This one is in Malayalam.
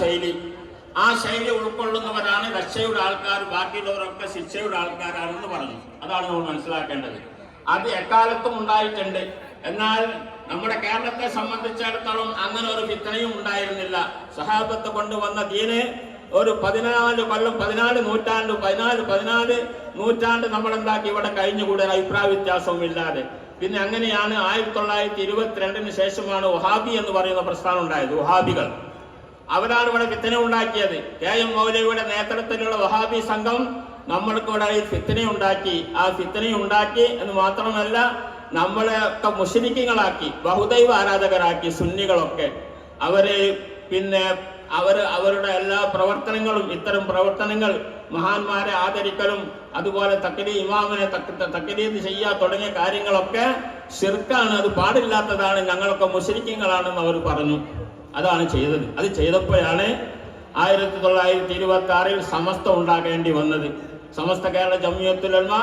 ശൈലി. ആ ശൈലി ഉൾക്കൊള്ളുന്നവരാണ് രക്ഷയുടെ ആൾക്കാർ, ബാക്കിയുള്ളവരൊക്കെ ശിക്ഷയുടെ ആൾക്കാരാണെന്ന് പറഞ്ഞു. അതാണ് നമ്മൾ മനസ്സിലാക്കേണ്ടത്. അത് എക്കാലത്തും ഉണ്ടായിട്ടുണ്ട്. എന്നാൽ നമ്മുടെ കേരളത്തെ സംബന്ധിച്ചിടത്തോളം അങ്ങനെ ഒരു ഫിത്നയും ഉണ്ടായിരുന്നില്ല. സഹാബത്ത് കൊണ്ടുവന്ന ദീന് ഒരു 14 നൂറ്റാണ്ട് നമ്മളെന്താക്കി ഇവിടെ കഴിഞ്ഞുകൂടാൻ അഭിപ്രായ വ്യത്യാസവും ഇല്ലാതെ. പിന്നെ അങ്ങനെയാണ് 1922 ശേഷമാണ് വഹാബി എന്ന് പറയുന്ന പ്രസ്ഥാനം ഉണ്ടായത്. വഹാബികൾ അവരാണ് ഇവിടെ ഫിത്ന ഉണ്ടാക്കിയത്. KM മൗലവിയുടെ നേതൃത്വത്തിലുള്ള വഹാബി സംഘം നമ്മൾക്ക് ഇവിടെ ഫിത്ന ഉണ്ടാക്കി. ആ ഫിത്ന ഉണ്ടാക്കി എന്ന് മാത്രമല്ല, നമ്മളെ ഒക്കെ മുശ്രിക്കുകളാക്കി, ബഹുദൈവ ആരാധകരാക്കി. സുന്നികളൊക്കെ അവരുടെ എല്ലാ പ്രവർത്തനങ്ങളും, ഇത്തരം പ്രവർത്തനങ്ങൾ, മഹാന്മാരെ ആദരിക്കലും അതുപോലെ ഇമാമിനെ തക്ലീദ് ചെയ്യുക തുടങ്ങിയ കാര്യങ്ങളൊക്കെ ശിർക്കാണ്, അത് പാടില്ലാത്തതാണ്, ഞങ്ങളൊക്കെ മുശ്രിക്കുകളാണെന്ന് അവർ പറഞ്ഞു. അതാണ് ചെയ്തത്. അത് ചെയ്തപ്പോഴാണ് 1926 സമസ്ത ഉണ്ടാകേണ്ടി വന്നത്. സമസ്ത കേരള ജംഇയ്യത്തുൽ ഉലമ